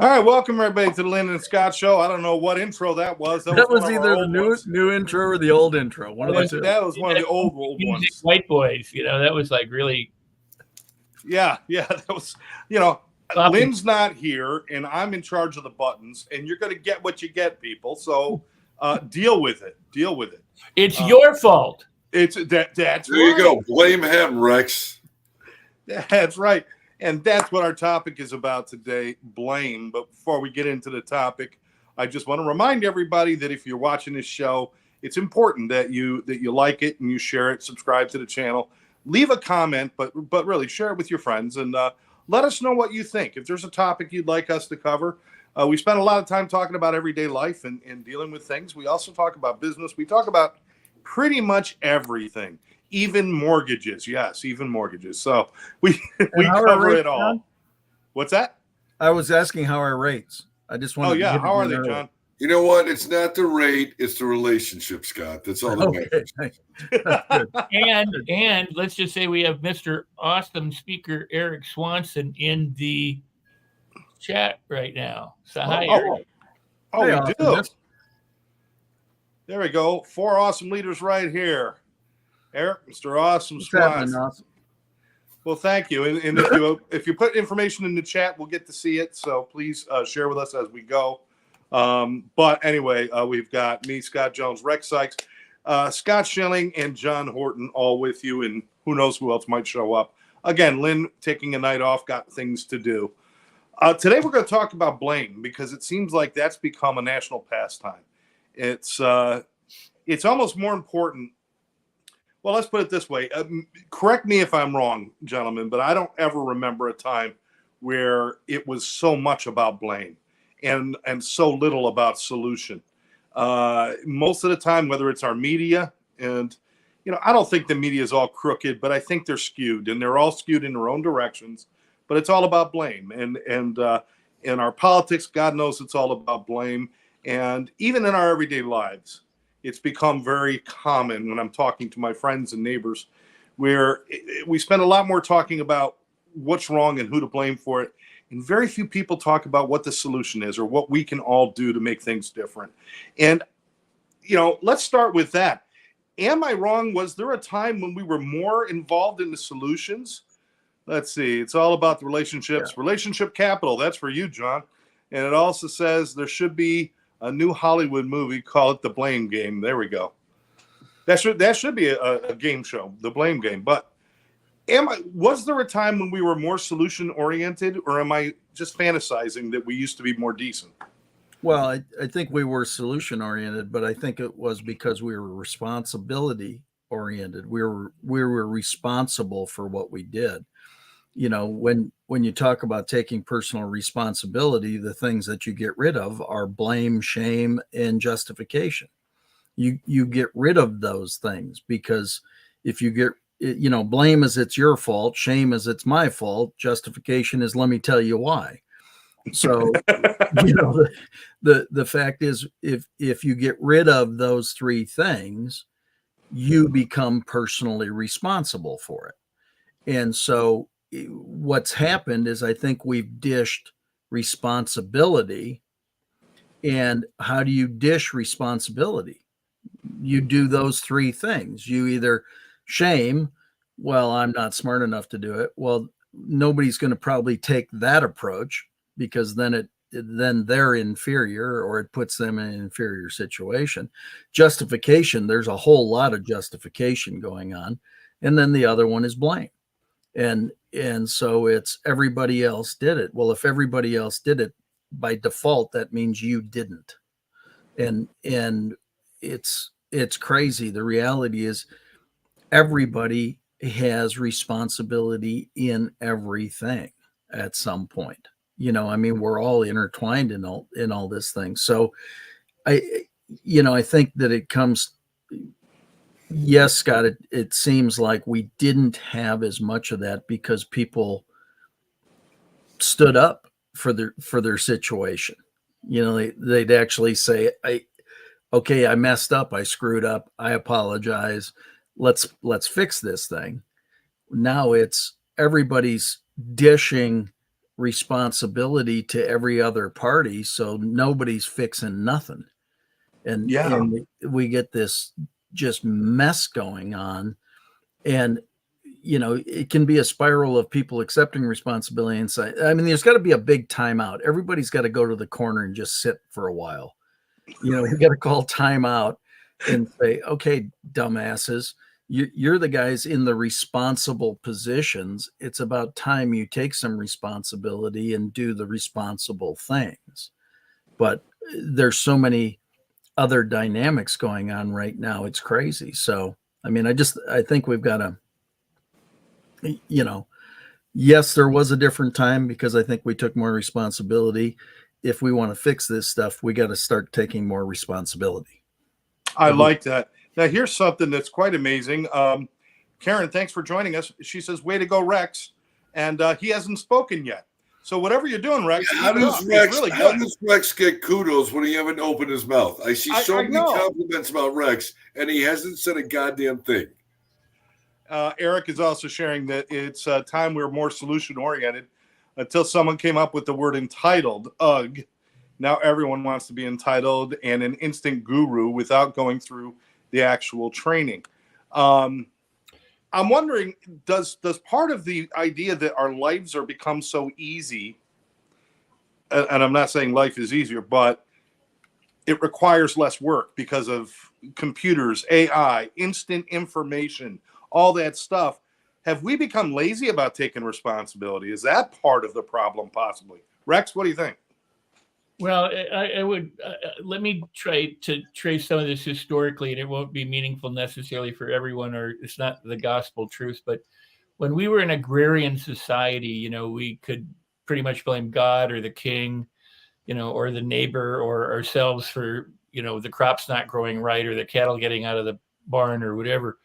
All right, welcome everybody to the Lynn and Scott Show. I don't know what intro that was. That was either the new intro or the old intro. One of the two. That was one of the old ones. White boys, that was like really. Yeah, that was. Lynn's not here, and I'm in charge of the buttons, and you're going to get what you get, people. So deal with it. Deal with it. It's your fault. That's there you go. Blame him, Rex. That's right. And that's what our topic is about today, blame. But before we get into the topic, I just want to remind everybody that if you're watching this show, it's important that you like it and you share it, subscribe to the channel, leave a comment, but really share it with your friends and let us know what you think. If there's a topic you'd like us to cover, we spend a lot of time talking about everyday life and dealing with things. We also talk about business. We talk about pretty much everything. Even mortgages. Yes, even mortgages. So we cover it all. John? What's that? I was asking how our rates. I just want. Oh yeah, how are they, John? You know what? It's not the rate; it's the relationship, Scott. That's all that matters. and let's just say we have Mr. Awesome Speaker Eric Swanson in the chat right now. So hi, Eric. We do. There we go. 4 awesome leaders right here. Eric, Mr. Awesome Swanson. Awesome. Well, thank you. And if you put information in the chat, we'll get to see it. So please share with us as we go. But anyway, we've got me, Scott Jones, Rex Sikes, Scott Schilling, and John Horton all with you. And who knows who else might show up. Again, Lynn taking a night off, got things to do. Today we're going to talk about blame because it seems like that's become a national pastime. It's almost more important. Well, let's put it this way. Correct me if I'm wrong, gentlemen, but I don't ever remember a time where it was so much about blame and so little about solution. Most of the time, whether it's our media, and I don't think the media is all crooked, but I think they're skewed, and they're all skewed in their own directions. But it's all about blame, and in our politics, God knows it's all about blame, and even in our everyday lives. It's become very common when I'm talking to my friends and neighbors where we spend a lot more talking about what's wrong and who to blame for it. And very few people talk about what the solution is or what we can all do to make things different. And, let's start with that. Am I wrong? Was there a time when we were more involved in the solutions? Let's see. It's all about the relationships. Yeah. Relationship capital. That's for you, John. And it also says there should be a new Hollywood movie, call it The Blame Game. There we go. That should be a game show, The Blame Game. But was there a time when we were more solution oriented, or am I just fantasizing that we used to be more decent? Well, I think we were solution oriented, but I think it was because we were responsibility oriented. We were responsible for what we did. When you talk about taking personal responsibility, the things that you get rid of are blame, shame, and justification. You get rid of those things because if you get, blame is it's your fault, shame is it's my fault, justification is let me tell you why. So, the fact is, if you get rid of those three things, you become personally responsible for it. And so what's happened is I think we've dished responsibility. And how do you dish responsibility? You do those three things. You either shame, well, I'm not smart enough to do it. Well, nobody's going to probably take that approach because then they're inferior or it puts them in an inferior situation. Justification, there's a whole lot of justification going on. And then the other one is blame. And so it's everybody else did it. Well, if everybody else did it by default, that means you didn't. And it's crazy. The reality is everybody has responsibility in everything at some point. We're all intertwined in all this thing. So I think that it comes. Yes, Scott, it seems like we didn't have as much of that because people stood up for their situation. They'd actually say, I messed up, I screwed up, I apologize. Let's fix this thing. Now it's everybody's dishing responsibility to every other party, so nobody's fixing nothing. And we get this just mess going on. And, it can be a spiral of people accepting responsibility and say, I mean, there's got to be a big timeout. Everybody's got to go to the corner and just sit for a while. We got to call timeout and say, okay, dumbasses, you're the guys in the responsible positions. It's about time you take some responsibility and do the responsible things. But there's so many other dynamics going on right now. It's crazy. So, I mean, I think we've got to, yes, there was a different time because I think we took more responsibility. If we want to fix this stuff, we got to start taking more responsibility. I like that. Now, here's something that's quite amazing. Karen, thanks for joining us. She says, way to go, Rex. And he hasn't spoken yet. So whatever you're doing, Rex, how does Rex get kudos when he haven't opened his mouth? I see so many compliments about Rex, and he hasn't said a goddamn thing. Eric is also sharing that it's time we were more solution-oriented until someone came up with the word entitled. Ugh. Now everyone wants to be entitled and an instant guru without going through the actual training. I'm wondering, does part of the idea that our lives are become so easy, and I'm not saying life is easier, but it requires less work because of computers, AI, instant information, all that stuff. Have we become lazy about taking responsibility? Is that part of the problem possibly? Rex, what do you think? Well, I would let me try to trace some of this historically, and it won't be meaningful necessarily for everyone, or it's not the gospel truth. But when we were an agrarian society, we could pretty much blame God or the king, or the neighbor or ourselves for, the crops not growing right or the cattle getting out of the barn or whatever.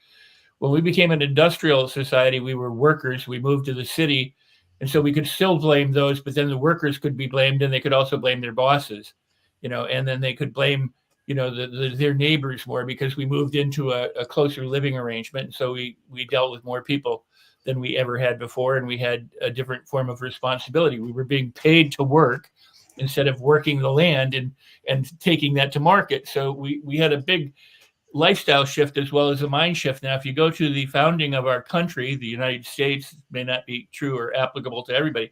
When we became an industrial society, we were workers. We moved to the city. And so we could still blame those, but then the workers could be blamed, and they could also blame their bosses, and then they could blame, their neighbors more because we moved into a closer living arrangement. So we dealt with more people than we ever had before, and we had a different form of responsibility. We were being paid to work instead of working the land and taking that to market. So we had a big lifestyle shift as well as a mind shift. Now, if you go to the founding of our country, the United States, may not be true or applicable to everybody.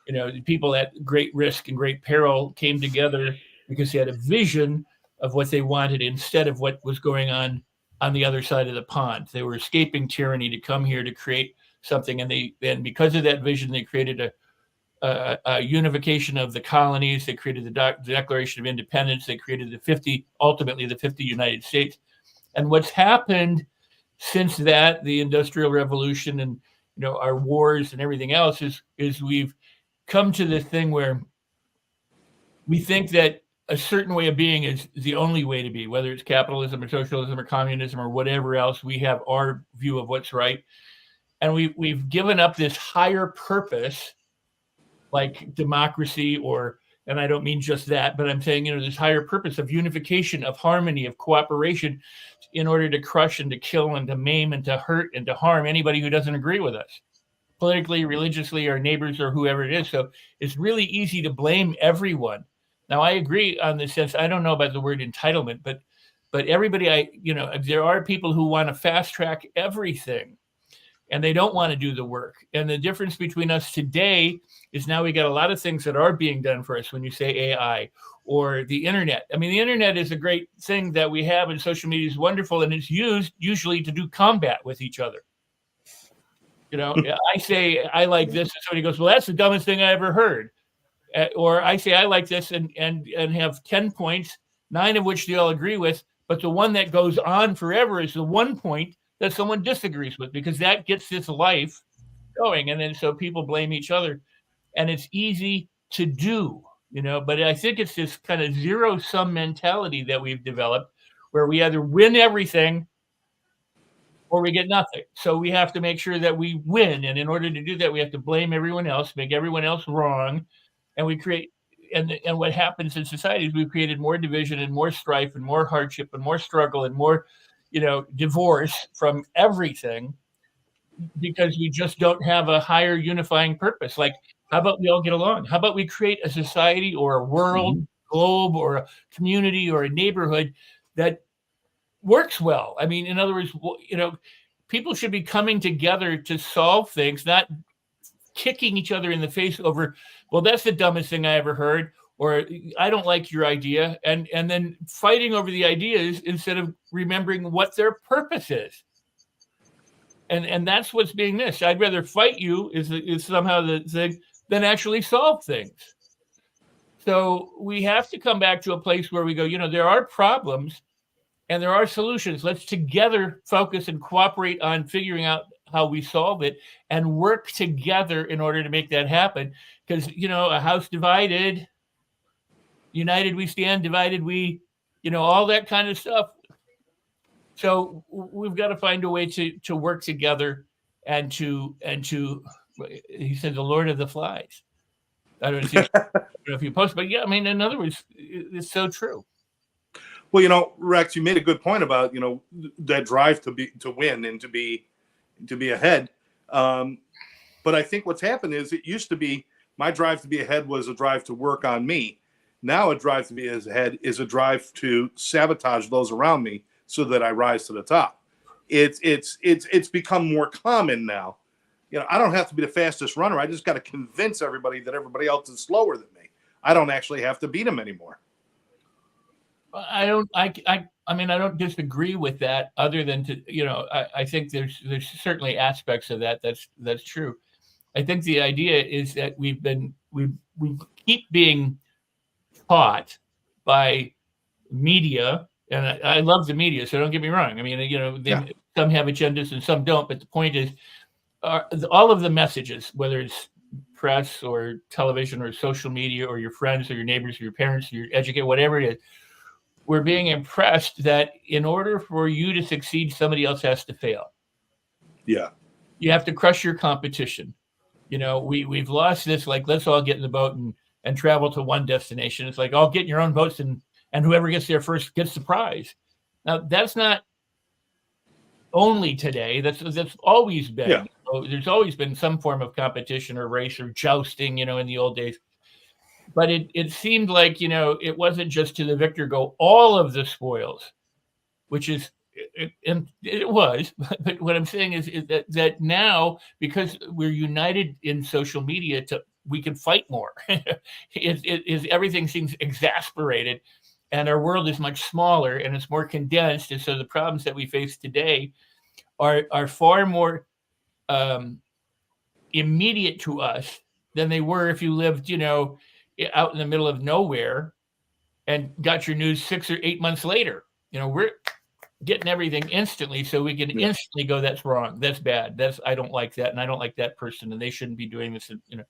The people at great risk and great peril came together because they had a vision of what they wanted instead of what was going on the other side of the pond. They were escaping tyranny to come here to create something, and because of that vision, they created a unification of the colonies. They created the Declaration of Independence. They created ultimately the 50 United States. And what's happened since that, the Industrial Revolution and our wars and everything else, is we've come to this thing where we think that a certain way of being is the only way to be, whether it's capitalism or socialism or communism or whatever else. We have our view of what's right, and we've given up this higher purpose, like democracy, and I don't mean just that, but I'm saying, this higher purpose of unification, of harmony, of cooperation, in order to crush and to kill and to maim and to hurt and to harm anybody who doesn't agree with us, politically, religiously, our neighbors or whoever it is. So it's really easy to blame everyone. Now, I agree on the sense, I don't know about the word entitlement, but everybody, there are people who want to fast track everything, and they don't want to do the work. And the difference between us today is now we got a lot of things that are being done for us when you say AI or the internet. I mean, the internet is a great thing that we have, and social media is wonderful, and it's used usually to do combat with each other. I say, I like this, and somebody goes, well, that's the dumbest thing I ever heard. Or I say, I like this, and have 10 points, 9 of which they all agree with, but the one that goes on forever is the 1 point that someone disagrees with, because that gets this life going. And then so people blame each other, and it's easy to do, but I think it's this kind of zero-sum mentality that we've developed where we either win everything or we get nothing. So we have to make sure that we win. And in order to do that, we have to blame everyone else, make everyone else wrong. And we create, and what happens in society is we've created more division and more strife and more hardship and more struggle and more, divorce from everything, because we just don't have a higher unifying purpose. Like How about we all get along? How about we create a society or a world, globe, or a community or a neighborhood that works well? I mean, in other words, people should be coming together to solve things, not kicking each other in the face over, well, that's the dumbest thing I ever heard, or I don't like your idea, and then fighting over the ideas instead of remembering what their purpose is. And that's what's being missed. I'd rather fight you is somehow the thing than actually solve things. So we have to come back to a place where we go, there are problems and there are solutions. Let's together focus and cooperate on figuring out how we solve it and work together in order to make that happen. Because, a house divided, united we stand, divided we, all that kind of stuff. So we've got to find a way to work together and to he said, the Lord of the Flies. I don't know if you post, but yeah, I mean, in other words, it's so true. Well, Rex, you made a good point about, that drive to win and to be ahead. But I think what's happened is it used to be my drive to be ahead was a drive to work on me. Now a drive to be ahead is a drive to sabotage those around me so that I rise to the top. It's become more common now. I don't have to be the fastest runner. I just got to convince everybody that everybody else is slower than me. I don't actually have to beat them anymore. I don't disagree with that, other than I think there's certainly aspects of that that's true. I think the idea is that we keep being taught by media, and I love the media, so don't get me wrong. I mean, some have agendas and some don't, but the point is, all of the messages, whether it's press or television or social media or your friends or your neighbors or your parents or your educator, whatever it is, we're being impressed that in order for you to succeed, somebody else has to fail. Yeah. You have to crush your competition. We've lost this, like, let's all get in the boat and travel to one destination. It's like, all get in your own boats and whoever gets there first gets the prize. Now, that's not only today. That's always been. Yeah. There's always been some form of competition or race or jousting, in the old days. But it seemed like, it wasn't just to the victor go all of the spoils, which is, it was. But what I'm saying is that now, because we're united in social media, we can fight more. Everything seems exasperated, and our world is much smaller and it's more condensed. And so the problems that we face today are far more immediate to us than they were if you lived, out in the middle of nowhere and got your news 6 or 8 months later. We're getting everything instantly, so we can instantly go, that's wrong, that's bad, I don't like that, and I don't like that person, and they shouldn't be doing this. And,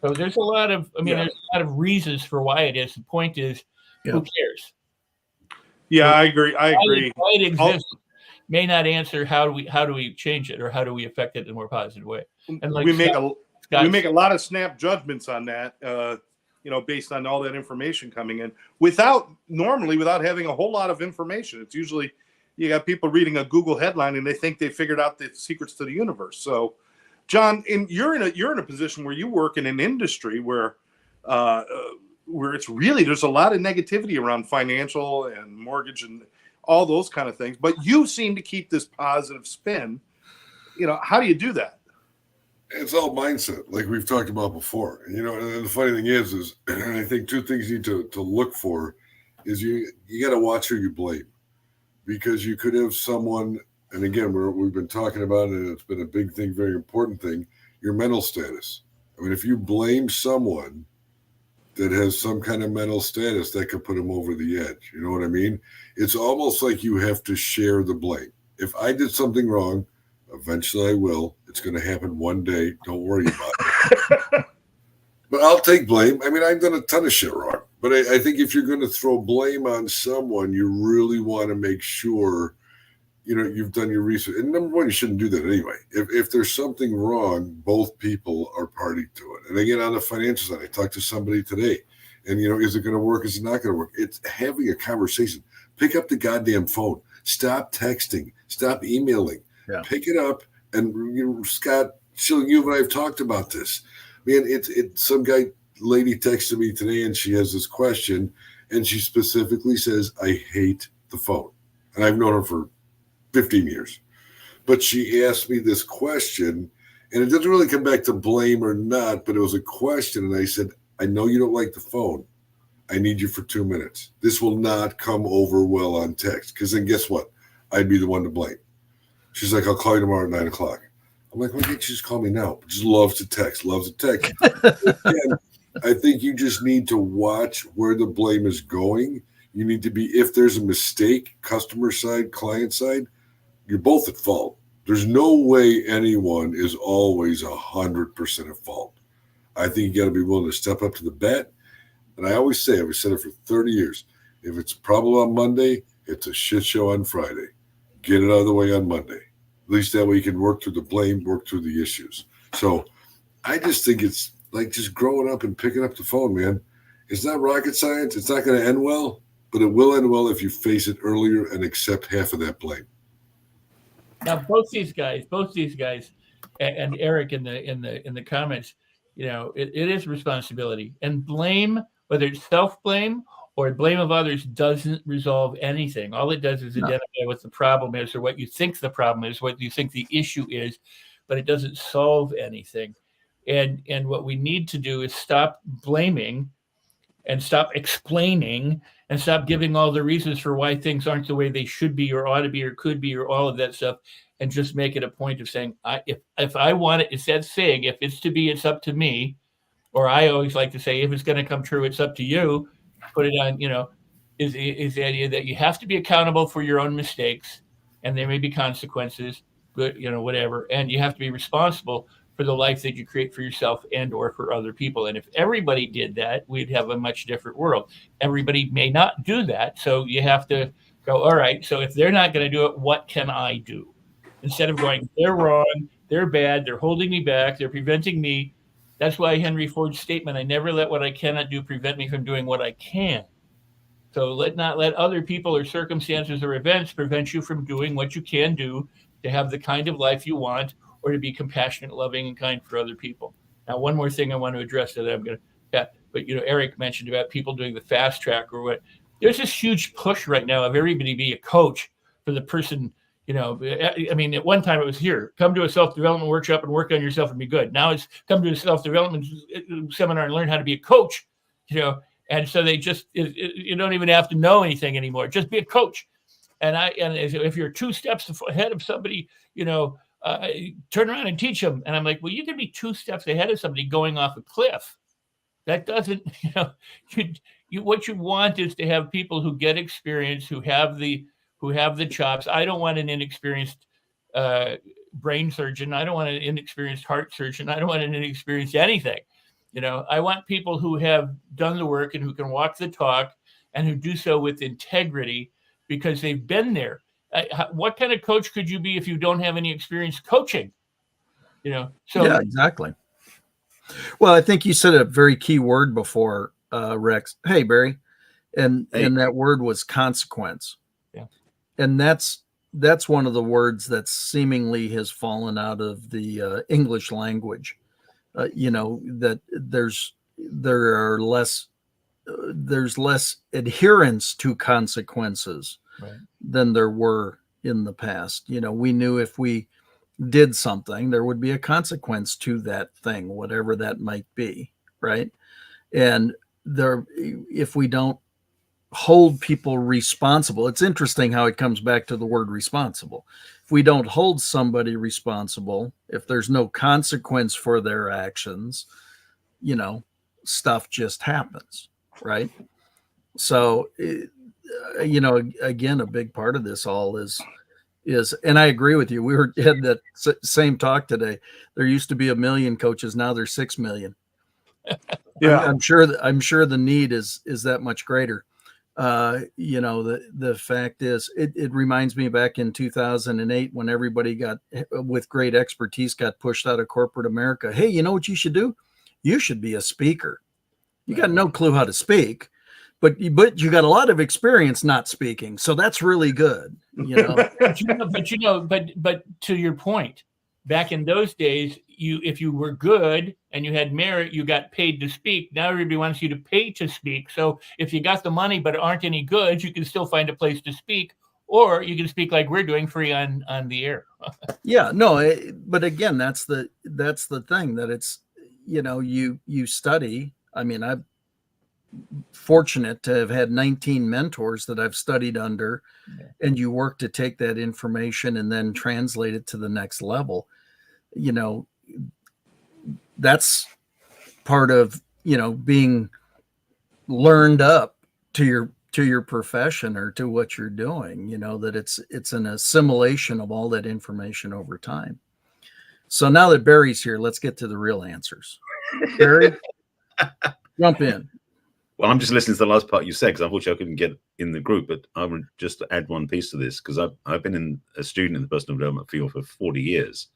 so there's a lot of, there's a lot of reasons for why it is. The point is, who cares? Yeah, I agree. Why it exists may not answer how do we change it, or how do we affect it in a more positive way. And like we make a lot of snap judgments on that, based on all that information coming in without having a whole lot of information. It's usually you got people reading a Google headline and they think they figured out the secrets to the universe. So, John, you're in a position where you work in an industry where it's really, there's a lot of negativity around financial and mortgage and all those kind of things, but you seem to keep this positive spin. How do you do that? It's all mindset, like we've talked about before. And the funny thing is I think two things you need to look for is you got to watch who you blame, because you could have someone, and again, we've been talking about it, and it's been a big thing, very important thing, your mental status. I mean, if you blame someone that has some kind of mental status, that could put them over the edge. You know what I mean? It's almost like you have to share the blame. If I did something wrong, eventually I will. It's going to happen one day. Don't worry about it. But I'll take blame. I mean, I've done a ton of shit wrong. But I think if you're going to throw blame on someone, you really want to make sure, you've done your research. And number one, you shouldn't do that anyway. If there's something wrong, both people are party to it. And again, on the financial side, I talked to somebody today. And, is it going to work? Is it not going to work? It's having a conversation. Pick up the goddamn phone. Stop texting. Stop emailing. Yeah. Pick it up. And Scott, Schilling, you and I have talked about this. Man, it's some lady texted me today, and she has this question, and she specifically says, "I hate the phone," and I've known her for 15 years, but she asked me this question, and it doesn't really come back to blame or not, but it was a question, and I said, "I know you don't like the phone. I need you for 2 minutes. This will not come over well on text, because then guess what? I'd be the one to blame." She's like, "I'll call you tomorrow at 9:00. I'm like, "Why can't you just call me now?" Just loves to text. Again, I think you just need to watch where the blame is going. You need to be, if there's a mistake, customer side, client side, you're both at fault. There's no way anyone is always 100% at fault. I think you got to be willing to step up to the bat. And I always say, I've said it for 30 years, if it's a problem on Monday, it's a shit show on Friday. Get it out of the way on Monday. At least that way you can work through the blame, work through the issues. So I just think it's like just growing up and picking up the phone, man. It's not rocket science. It's not going to end well, but it will end well if you face it earlier and accept half of that blame. Now, both these guys, and Eric in the comments, it is responsibility, and blame, whether it's self-blame or blame of others, doesn't resolve anything. All it does is identify what the problem is, or what you think the problem is, what you think the issue is, but it doesn't solve anything. And what we need to do is stop blaming and stop explaining and stop giving all the reasons for why things aren't the way they should be or ought to be or could be or all of that stuff, and just make it a point of saying, if I want it, it's that saying, if it's to be, it's up to me. Or I always like to say, if it's going to come true, it's up to you. Put it on, is the idea that you have to be accountable for your own mistakes, and there may be consequences, but whatever. And you have to be responsible for the life that you create for yourself and or for other people. And if everybody did that, we'd have a much different world. Everybody may not do that. So you have to go, all right, so if they're not going to do it, what can I do? Instead of going, they're wrong, they're bad, they're holding me back, they're preventing me. That's why Henry Ford's statement, I never let what I cannot do prevent me from doing what I can. So not let other people or circumstances or events prevent you from doing what you can do to have the kind of life you want, or to be compassionate, loving, and kind for other people. Now, one more thing I want to address that I'm going to, but Eric mentioned about people doing the fast track or what. There's this huge push right now of everybody be a coach for the person. I mean, at one time it was here, come to a self-development workshop and work on yourself and be good. Now it's come to a self-development seminar and learn how to be a coach, and so they just, you don't even have to know anything anymore. Just be a coach. And if you're 2 steps ahead of somebody, turn around and teach them. And I'm like, well, you can be 2 steps ahead of somebody going off a cliff. That doesn't, what you want is to have people who get experience, who have the chops. I don't want an inexperienced brain surgeon. I don't want an inexperienced heart surgeon. I don't want an inexperienced anything. I want people who have done the work and who can walk the talk and who do so with integrity because they've been there. What kind of coach could you be if you don't have any experience coaching? So yeah, exactly. Well, I think you said a very key word before, Rex. Hey, Barry, and that word was consequence. Yeah, and that's one of the words that seemingly has fallen out of the English language. That there's less adherence to consequences. right. Than there were in the past. We knew if we did something, there would be a consequence to that thing, whatever that might be, right? And if we don't hold people responsible, it's interesting how it comes back to the word responsible. If we don't hold somebody responsible, if there's no consequence for their actions, stuff just happens, right? So again, a big part of this all is, and I agree with you. We had that same talk today. There used to be 1 million coaches. Now there's 6 million. Yeah. I'm sure the need is that much greater. The fact is, it reminds me back in 2008 when everybody with great expertise got pushed out of corporate America. Hey, you know what you should do? You should be a speaker. You got no clue how to speak. But you got a lot of experience not speaking, so that's really good. But to your point, back in those days, if you were good and you had merit, you got paid to speak. Now everybody wants you to pay to speak. So if you got the money but aren't any good, you can still find a place to speak, or you can speak like we're doing, free on the air. Yeah, no, but again, that's the thing, that it's, you study. I mean, I'm fortunate to have had 19 mentors that I've studied under, and you work to take that information and then translate it to the next level. That's part of, being learned up to your profession or to what you're doing, that it's an assimilation of all that information over time. So now that Barry's here, let's get to the real answers. Barry, jump in. Well, I'm just listening to the last part you said, because unfortunately I couldn't get in the group, but I would just add one piece to this, because I've been a student in the personal development field for 40 years.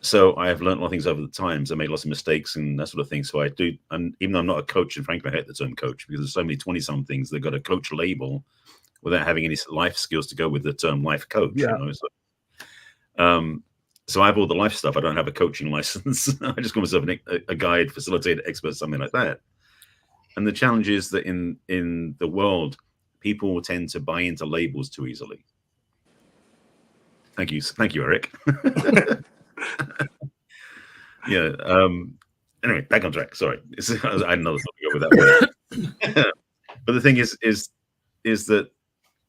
So I have learned a lot of things over the times. I made lots of mistakes and that sort of thing. So I do, and even though I'm not a coach, and frankly I hate the term coach, because there's so many 20-somethings that got a coach label without having any life skills to go with the term life coach. Yeah. So I have all the life stuff. I don't have a coaching license. I just call myself a guide, facilitator, expert, something like that. And the challenge is that in the world, people tend to buy into labels too easily. Thank you, Eric. Yeah. Anyway, back on track. Sorry, I had another topic over that way. But the thing is that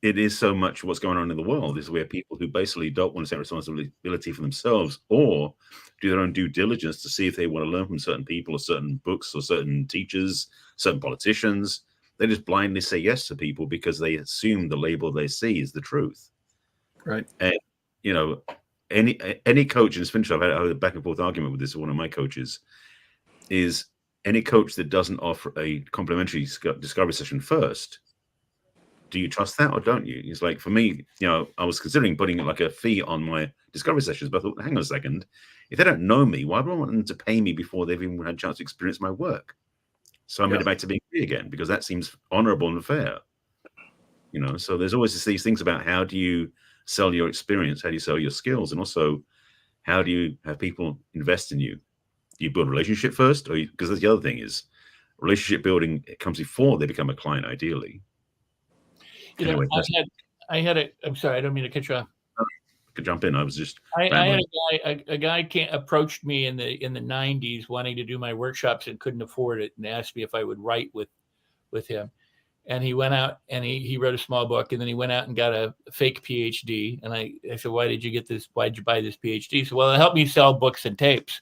it is so much what's going on in the world is where people who basically don't want to take responsibility for themselves or do their own due diligence to see if they want to learn from certain people or certain books or certain teachers, certain politicians. They just blindly say yes to people because they assume the label they see is the truth. Right. And, any coach, and it's finished, I've had a back and forth argument with this with one of my coaches, is any coach that doesn't offer a complimentary discovery session first, do you trust that or don't you? It's like, for me, I was considering putting like a fee on my discovery sessions, but I thought, hang on a second, if they don't know me, why would I want them to pay me before they've even had a chance to experience my work? So I made it back to being free again, because that seems honorable and fair. So there's always these things about how do you sell your experience, how do you sell your skills, and also how do you have people invest in you? Do you build a relationship first? Or because that's the other thing is relationship building, it comes before they become a client, ideally. Anyway, I'm sorry, I don't mean to cut you off. Could jump in. I was just. I had a guy approached me in the 90s wanting to do my workshops and couldn't afford it, and asked me if I would write with him. And he went out and he wrote a small book, and then he went out and got a fake PhD. And I said, why did you get this? Why did you buy this PhD? He said, well, it helped me sell books and tapes.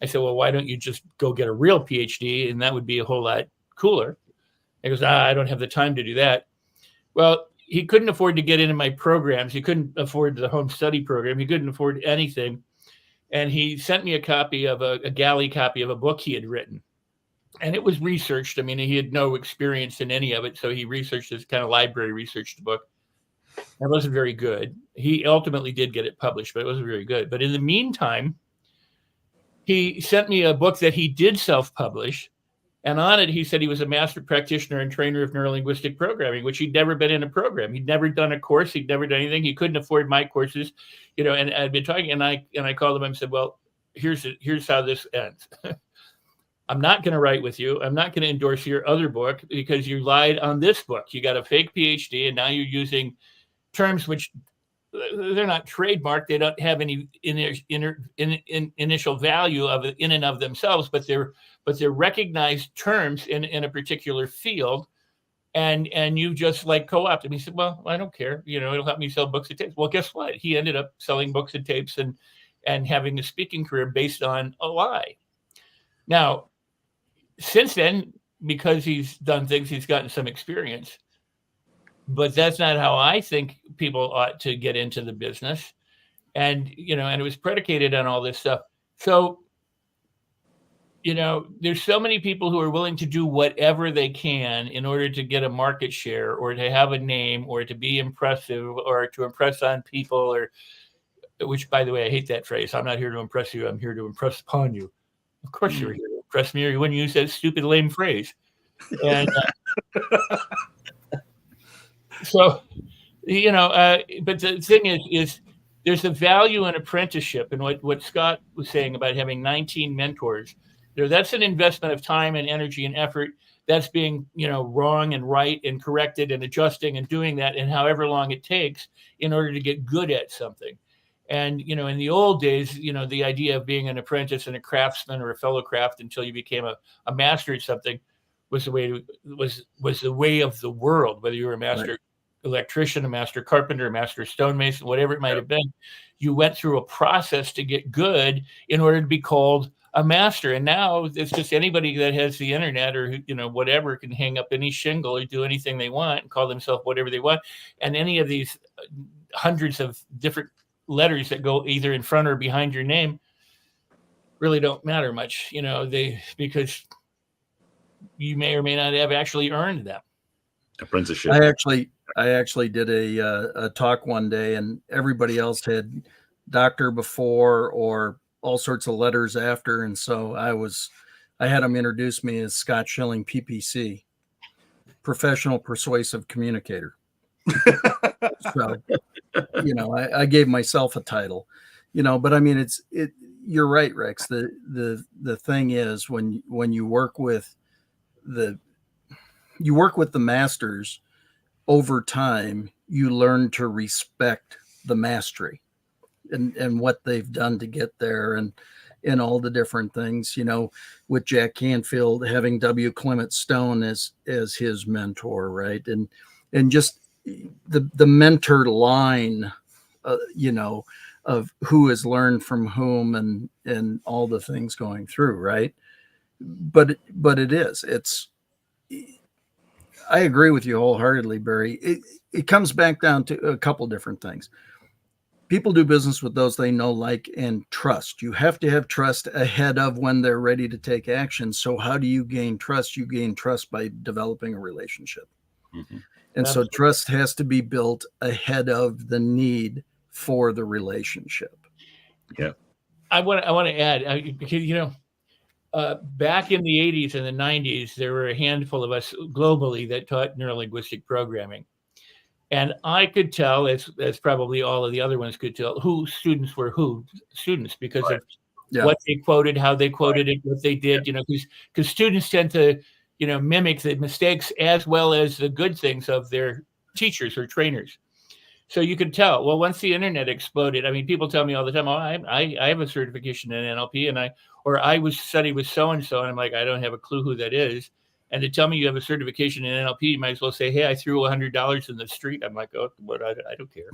I said, well, why don't you just go get a real PhD? And that would be a whole lot cooler. He goes, I don't have the time to do that. Well, he couldn't afford to get into my programs. He couldn't afford the home study program. He couldn't afford anything. And he sent me a copy of a galley copy of a book he had written. And it was researched. I mean, he had no experience in any of it. So he researched this kind of library, researched the book. It wasn't very good. He ultimately did get it published, but it wasn't very good. But in the meantime, he sent me a book that he did self-publish. And on it, he said he was a master practitioner and trainer of neurolinguistic programming, which he'd never been in a program. He'd never done a course. He'd never done anything. He couldn't afford my courses, and I'd been talking, and I called him and said, well, here's how this ends. I'm not going to write with you. I'm not going to endorse your other book because you lied on this book. You got a fake PhD, and now you're using terms which they're not trademarked. They don't have any initial value in and of themselves, but they're recognized terms in a particular field. And you just like co-opted. He said, well, I don't care. It'll help me sell books and tapes. Well, guess what? He ended up selling books and tapes and having a speaking career based on a lie. Now, since then, because he's done things, he's gotten some experience. But that's not how I think people ought to get into the business. And it was predicated on all this stuff. So, there's so many people who are willing to do whatever they can in order to get a market share or to have a name or to be impressive or to impress on people, which, by the way, I hate that phrase. I'm not here to impress you. I'm here to impress upon you. Of course you're here to impress me, or you wouldn't use that stupid, lame phrase. And so, but the thing is there's a value in apprenticeship, and what Scott was saying about having 19 mentors. That's an investment of time and energy and effort. That's being, wrong and right and corrected and adjusting and doing that, and however long it takes in order to get good at something. And, in the old days, the idea of being an apprentice and a craftsman or a fellow craft until you became a master at something was the way of the world, whether you were a master electrician, a master carpenter, a master stonemason, whatever it might have been. You went through a process to get good in order to be called a master. And now it's just anybody that has the internet or, whatever can hang up any shingle or do anything they want and call themselves whatever they want. And any of these hundreds of different letters that go either in front or behind your name really don't matter much, because you may or may not have actually earned them. Apprenticeship. I actually did a talk one day, and everybody else had doctor before or all sorts of letters after, and so I had them introduce me as Scott Schilling, PPC, professional persuasive communicator. So, I gave myself a title, but I mean, you're right, Rex. The thing is when you work with the masters over time, you learn to respect the mastery and what they've done to get there and all the different things, with Jack Canfield having W. Clement Stone as his mentor. Right. And just the mentor line, of who has learned from whom and all the things going through. Right. But I agree with you wholeheartedly, Barry. It comes back down to a couple different things. People do business with those they know, like, and trust. You have to have trust ahead of when they're ready to take action. So how do you gain trust? You gain trust by developing a relationship. Mm-hmm. And so trust has to be built ahead of the need for the relationship. Yeah. I want to add, because, back in the 80s and the 90s, there were a handful of us globally that taught neurolinguistic programming. And I could tell, as probably all of the other ones could tell, who students were because of what they quoted, how they quoted it, what they did, because students tend to, mimic the mistakes as well as the good things of their teachers or trainers. So you could tell. Well, once the internet exploded, I mean, people tell me all the time, I have a certification in NLP, and I was studied with so-and-so, and I'm like, I don't have a clue who that is. And to tell me you have a certification in NLP, you might as well say, hey, I threw $100 in the street. I'm like, oh, what? I don't care.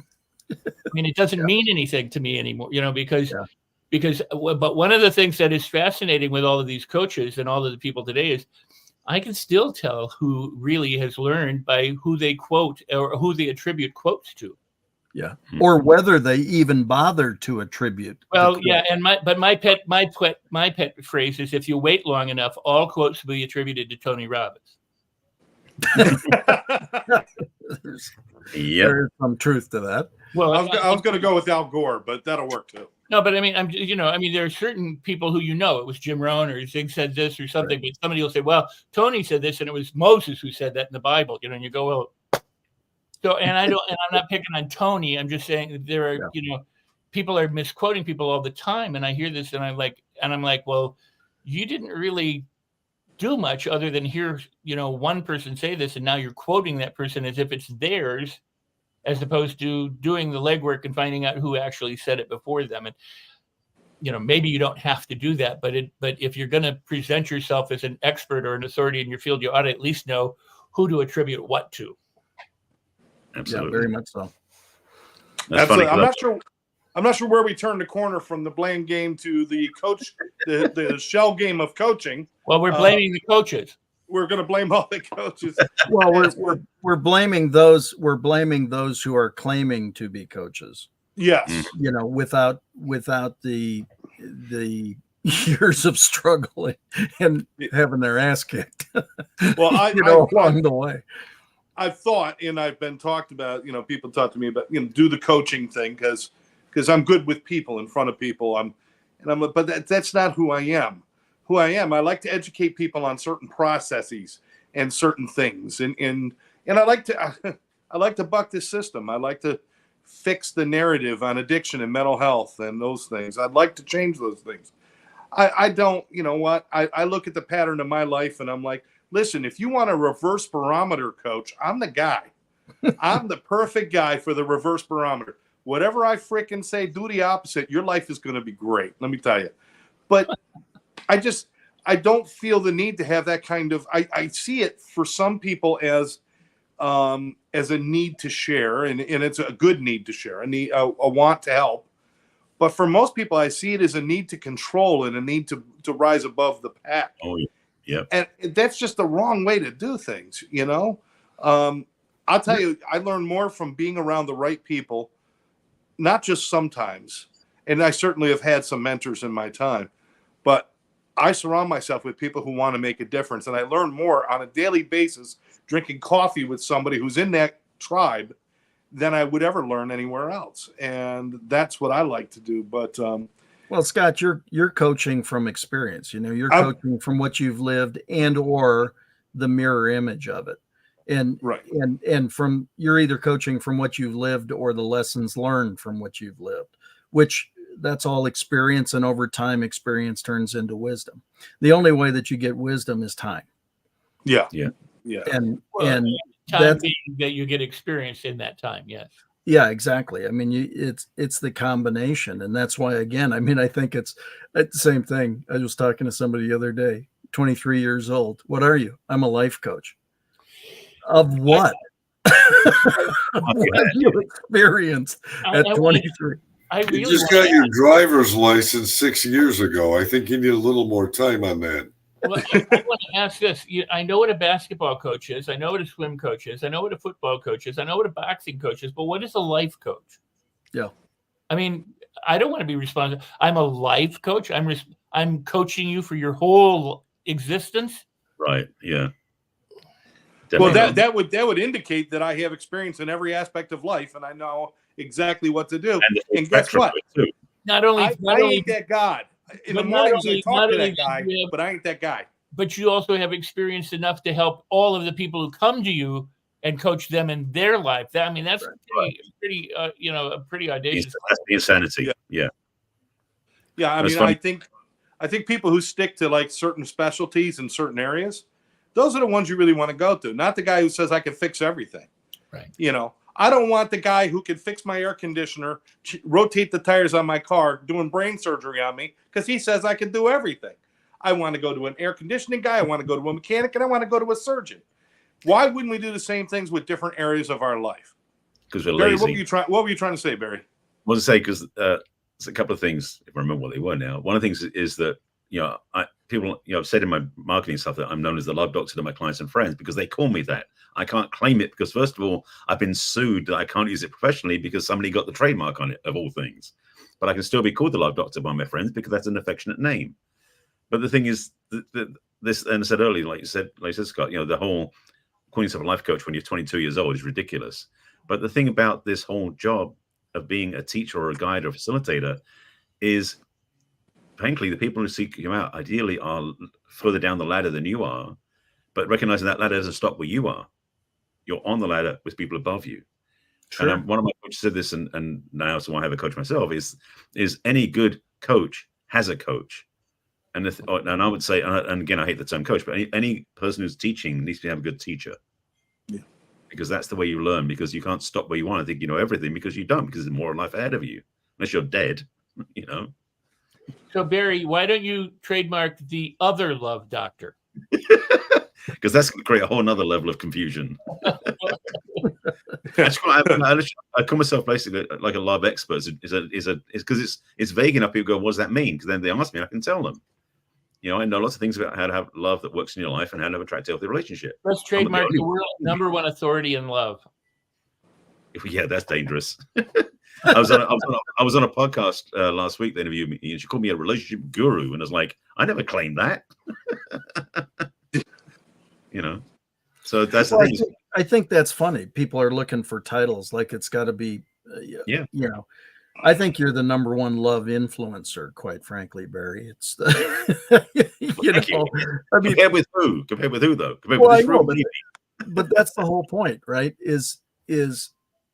I mean, it doesn't mean anything to me anymore, but one of the things that is fascinating with all of these coaches and all of the people today is I can still tell who really has learned by who they quote or who they attribute quotes to. Yeah. Or whether they even bother to attribute. Well, yeah. And my pet phrase is, if you wait long enough, all quotes will be attributed to Tony Robbins. There's some truth to that. Well, I was going to go with Al Gore, but that'll work too. No, but I mean, there are certain people who, it was Jim Rohn or Zig said this or something, but somebody will say, well, Tony said this, and it was Moses who said that in the Bible, and you go, well. So, and I'm not picking on Tony. I'm just saying that there are, people are misquoting people all the time. And I hear this and I'm like, well, you didn't really do much other than hear, one person say this. And now you're quoting that person as if it's theirs, as opposed to doing the legwork and finding out who actually said it before them. And, maybe you don't have to do that, but if you're going to present yourself as an expert or an authority in your field, you ought to at least know who to attribute what to. Absolutely. Yeah, very much so. That's funny. I'm not sure where we turned the corner from the blame game to the coach, the shell game of coaching. Well, we're blaming the coaches. We're going to blame all the coaches. Well, we're blaming those. We're blaming those who are claiming to be coaches. Yes. Without the years of struggling and having their ass kicked. Well, along the way. I've thought, and I've been talked about, people talk to me about, do the coaching thing because I'm good with people, in front of people. But that's not who I am. Who I am, I like to educate people on certain processes and certain things. And I like to buck this system. I like to fix the narrative on addiction and mental health and those things. I'd like to change those things. I don't, you know what? I look at the pattern of my life and I'm like, listen, if you want a reverse barometer coach, I'm the guy. I'm the perfect guy for the reverse barometer. Whatever I frickin' say, do the opposite. Your life is going to be great. Let me tell you. But I don't feel the need to have that kind of, I see it for some people as a need to share, and it's a good need to share, a want to help. But for most people, I see it as a need to control and a need to rise above the pack. Oh, yeah. And that's just the wrong way to do things, you know? I'll tell you, I learned more from being around the right people, not just sometimes. And I certainly have had some mentors in my time, but I surround myself with people who want to make a difference. And I learn more on a daily basis drinking coffee with somebody who's in that tribe than I would ever learn anywhere else. And that's what I like to do. But well, Scott, you're coaching from experience. You know, you're coaching from what you've lived and or the mirror image of it. And right. And from you're either coaching from what you've lived or the lessons learned from what you've lived, which that's all experience, and over time experience turns into wisdom. The only way that you get wisdom is time. Yeah. And time being that you get experience in that time. Yes. Yeah, exactly. I mean, it's the combination. And that's why, again, I mean, I think it's the same thing. I was talking to somebody the other day, 23 years old. What are you? I'm a life coach. Of what? What have you experienced at 23? You just got your driver's license 6 years ago. I think you need a little more time on that. Well, I want to ask this. I know what a basketball coach is. I know what a swim coach is. I know what a football coach is. I know what a boxing coach is. But what is a life coach? Yeah. I mean, I don't want to be responsible. I'm a life coach. I'm coaching you for your whole existence. Right. Yeah. Definitely. Well, that would indicate that I have experience in every aspect of life, and I know exactly what to do. And guess what? Not only I ain't that God. In the mornings, I talk to that guy, but I ain't that guy. But you also have experience enough to help all of the people who come to you and coach them in their life. That's pretty audacious. That's the insanity. Yeah. I mean, I think people who stick to like certain specialties in certain areas, those are the ones you really want to go to. Not the guy who says I can fix everything. Right. You know, I don't want the guy who can fix my air conditioner, rotate the tires on my car, doing brain surgery on me because he says I can do everything. I want to go to an air conditioning guy. I want to go to a mechanic, and I want to go to a surgeon. Why wouldn't we do the same things with different areas of our life? Because we're Barry, lazy. What were you trying to say, Barry? I want to say because there's a couple of things. If I remember what they were now, one of the things is that people I've said in my marketing stuff that I'm known as the love doctor to my clients and friends because they call me that. I can't claim it because, first of all, I've been sued that I can't use it professionally because somebody got the trademark on it, of all things. But I can still be called the love doctor by my friends because that's an affectionate name. But the thing is, this, and I said earlier, like you said, Scott, the whole calling yourself a life coach when you're 22 years old is ridiculous. But the thing about this whole job of being a teacher or a guide or a facilitator is, frankly, the people who seek you out ideally are further down the ladder than you are, but recognizing that ladder doesn't stop where you are. You're on the ladder with people above you. Sure. And one of my coaches said this, and now so I have a coach myself, is any good coach has a coach. And I would say, and again, I hate the term coach, but any person who's teaching needs to have a good teacher. Yeah. Because that's the way you learn, because you can't stop where you want to think you know everything, because you don't, because there's more life ahead of you. Unless you're dead, So Barry, why don't you trademark the other love doctor? Because that's going to create a whole nother level of confusion. I call myself basically like a love expert. Is because it's vague enough. People go, "What does that mean?" Because then they ask me, and I can tell them. I know lots of things about how to have love that works in your life and how to have a attractive, healthy relationship. Let's trademark the world's number one authority in love. Yeah, that's dangerous. I was on a podcast last week. They interviewed me, and she called me a relationship guru, and I was like, I never claimed that. So that's the thing. I think that's funny. People are looking for titles like it's got to be, I think you're the number one love influencer, quite frankly, Barry. It's I mean, compared with who? Compared with who, though? I know, but that's the whole point, right? Is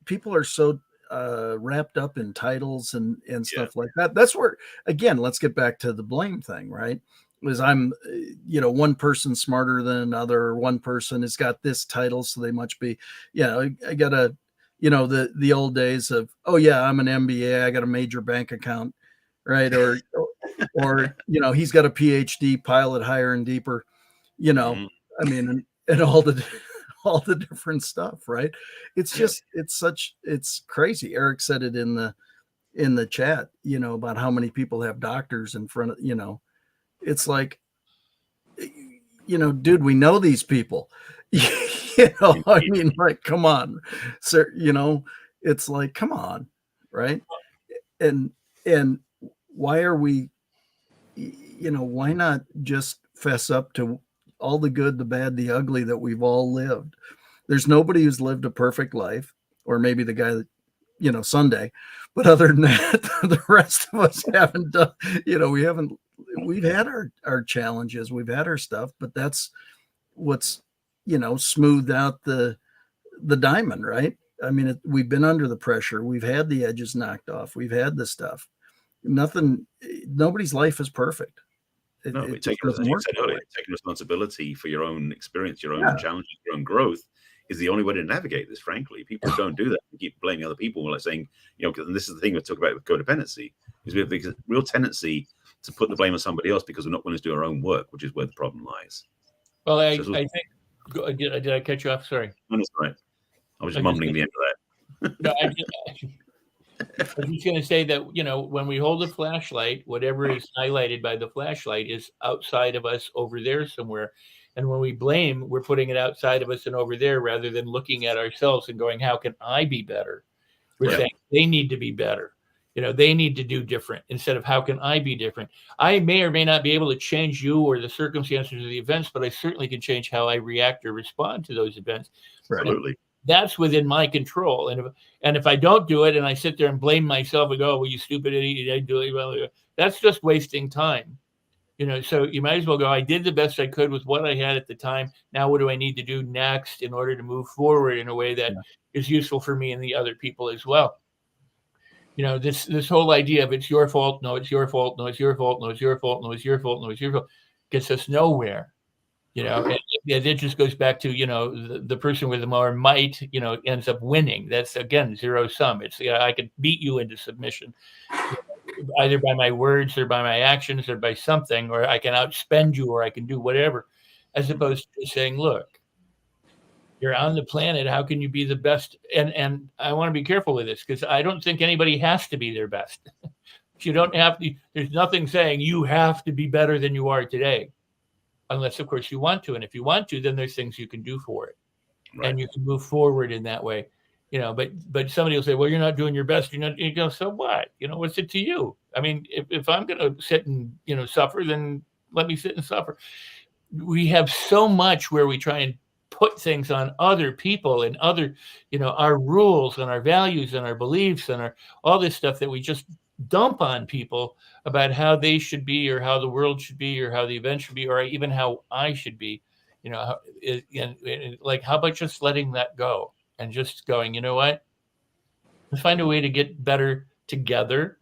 people are so wrapped up in titles and stuff like that. That's where, again, let's get back to the blame thing, right? Was I'm, one person smarter than another, one person has got this title, so they must be, I got a, the old days of, oh yeah, I'm an MBA, I got a major bank account, right? Or he's got a PhD, pilot higher and deeper, I mean, and all the different stuff, right? It's just, it's crazy. Eric said it in the chat, about how many people have doctors in front of, it's like, dude, we know these people, I mean, like, come on, sir, it's like, come on, right? And why are we, why not just fess up to all the good, the bad, the ugly that we've all lived? There's nobody who's lived a perfect life, or maybe the guy that, Sunday, but other than that, the rest of us haven't done, we've had our challenges, we've had our stuff, but that's what's, smoothed out the diamond, right? I mean, we've been under the pressure. We've had the edges knocked off. We've had the stuff. Nobody's life is perfect. Taking responsibility for your own experience, your own challenges, your own growth is the only way to navigate this, frankly. People don't do that. They keep blaming other people, like saying, and this is the thing we talk about with codependency, is we have a real tendency to put the blame on somebody else because we're not willing to do our own work, which is where the problem lies. Well, I think, did I cut you off? Sorry. No, that's right. I was just mumbling the end of that. No, I was just going to say that, when we hold a flashlight, whatever is highlighted by the flashlight is outside of us over there somewhere. And when we blame, we're putting it outside of us and over there rather than looking at ourselves and going, how can I be better? We're saying they need to be better. They need to do different instead of how can I be different? I may or may not be able to change you or the circumstances of the events, but I certainly can change how I react or respond to those events. Absolutely. That's within my control. And if I don't do it and I sit there and blame myself and go, well, you stupid idiot, I do it. Well, that's just wasting time. So you might as well go, I did the best I could with what I had at the time. Now, what do I need to do next in order to move forward in a way that is useful for me and the other people as well? This whole idea of it's your fault. No, it's your fault. No, it's your fault. No, it's your fault. No, it's your fault. No, it's your fault. Gets us nowhere. And it just goes back to, the person with the more might, ends up winning. That's, again, zero sum. It's, I could beat you into submission, either by my words or by my actions or by something, or I can outspend you or I can do whatever, as opposed to saying, look, you're on the planet. How can you be the best? And I want to be careful with this because I don't think anybody has to be their best. You don't have to. There's nothing saying you have to be better than you are today. Unless, of course, you want to. And if you want to, then there's things you can do for it. Right. And you can move forward in that way. But somebody will say, well, you're not doing your best. You go, so what? What's it to you? I mean, if I'm going to sit and, suffer, then let me sit and suffer. We have so much where we try and put things on other people and other, our rules and our values and our beliefs and all this stuff that we just dump on people about how they should be or how the world should be or how the event should be or even how I should be, like, how about just letting that go and just going, you know what, let's find a way to get better together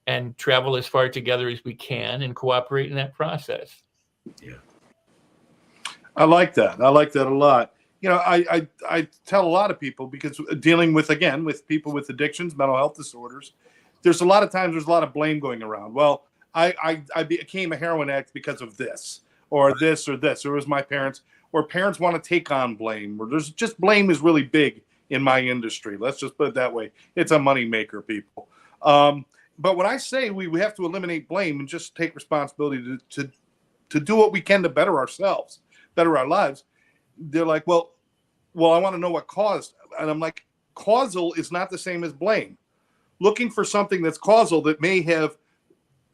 and travel as far together as we can and cooperate in that process. Yeah. I like that. I like that a lot. I tell a lot of people, because dealing with people with addictions, mental health disorders, there's a lot of times there's a lot of blame going around. Well, I became a heroin addict because of this or this, or it was my parents, or parents want to take on blame, or there's just blame is really big in my industry. Let's just put it that way. It's a money maker, people. But when I say we have to eliminate blame and just take responsibility to do what we can to better ourselves, better our lives, they're like, well, I want to know what caused. And I'm like, causal is not the same as blame. Looking for something that's causal that may have,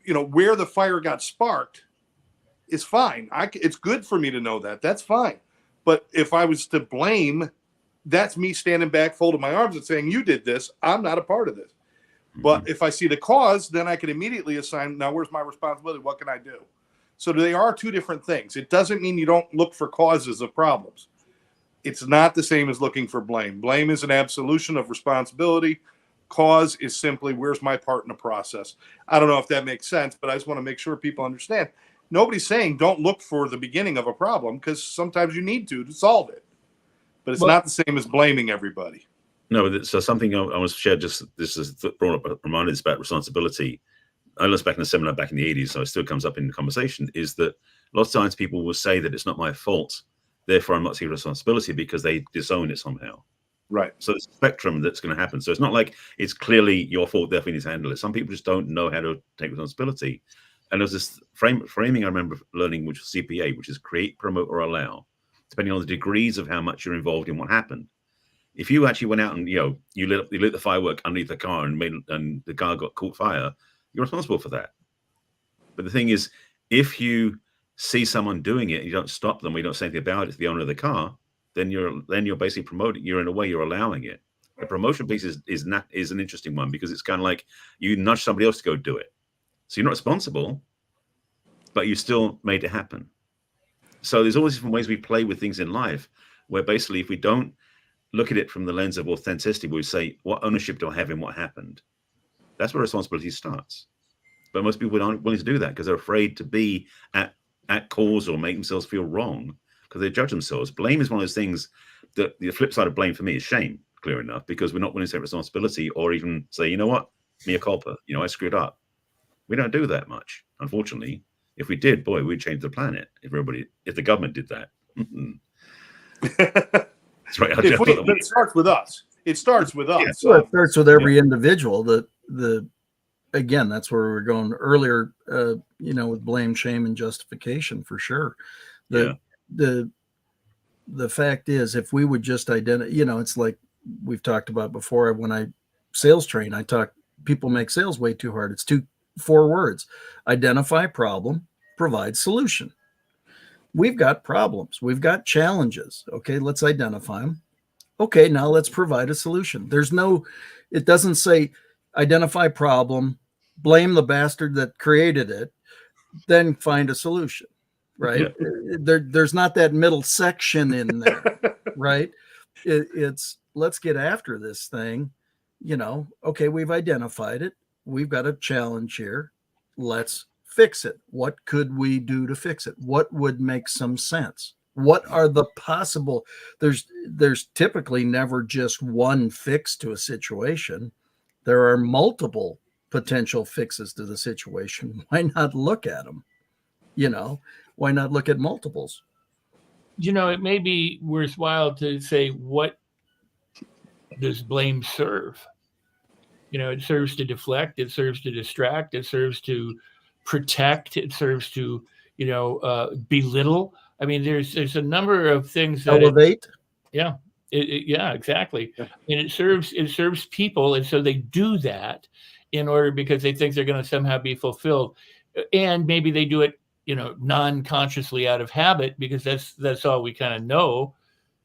where the fire got sparked is fine. It's good for me to know that. That's fine. But if I was to blame, that's me standing back, folding my arms and saying, you did this. I'm not a part of this. But if I see the cause, then I can immediately assign, now where's my responsibility? What can I do? So they are two different things. It doesn't mean you don't look for causes of problems. It's not the same as looking for blame. Blame is an absolution of responsibility. Cause is simply, where's my part in the process? I don't know if that makes sense, but I just want to make sure people understand. Nobody's saying don't look for the beginning of a problem, because sometimes you need to solve it. But it's not the same as blaming everybody. No, so something I want to share, just this is brought up, reminded us about responsibility. I learned back in the seminar back in the 80s, so it still comes up in the conversation, is that lots of times people will say that it's not my fault, therefore I'm not taking responsibility, because they disown it somehow. Right. So there's a spectrum that's going to happen. So it's not like it's clearly your fault, therefore you need to handle it. Some people just don't know how to take responsibility. And there's this framing I remember learning, which was CPA, which is create, promote, or allow, depending on the degrees of how much you're involved in what happened. If you actually went out and you lit the firework underneath the car and the car caught fire, you're responsible for that. But the thing is, if you see someone doing it, you don't stop them, you don't say anything about it to the owner of the car, then you're basically promoting. You're in a way you're allowing it. The promotion piece is an interesting one, because it's kind of like you nudge somebody else to go do it. So you're not responsible, but you still made it happen. So there's always different ways we play with things in life, where basically if we don't look at it from the lens of authenticity, we say, what ownership do I have in what happened? That's where responsibility starts. But most people aren't willing to do that, because they're afraid to be at cause or make themselves feel wrong, because they judge themselves. Blame is one of those things that the flip side of blame for me is shame, clear enough, because we're not willing to take responsibility or even say, you know what, mea culpa, I screwed up. We don't do that much, unfortunately. If we did, boy, we'd change the planet. If the government did that. That's right. But it starts with us. It starts with us. Yeah, so it starts with every individual. Again, that's where we were going earlier, with blame, shame, and justification, for sure. The fact is, if we would just identify, it's like we've talked about before. When I sales train, people make sales way too hard. It's 4 words: identify problem, provide solution. We've got problems. We've got challenges. Okay, let's identify them. Okay, now let's provide a solution. It doesn't say identify problem, blame the bastard that created it, then find a solution, right? Yeah. There's not that middle section in there, right? It's let's get after this thing. Okay, we've identified it. We've got a challenge here. Let's fix it. What could we do to fix it? What would make some sense? What are the possible? There's typically never just one fix to a situation. There are multiple potential fixes to the situation. Why not look at them? Why not look at multiples? It may be worthwhile to say, what does blame serve? It serves to deflect, it serves to distract, it serves to protect, it serves to, belittle. I mean, there's a number of things that elevate. Yeah, exactly. Yeah. And it serves people, and so they do that because they think they're going to somehow be fulfilled, and maybe they do it, non-consciously out of habit, because that's all we kind of know.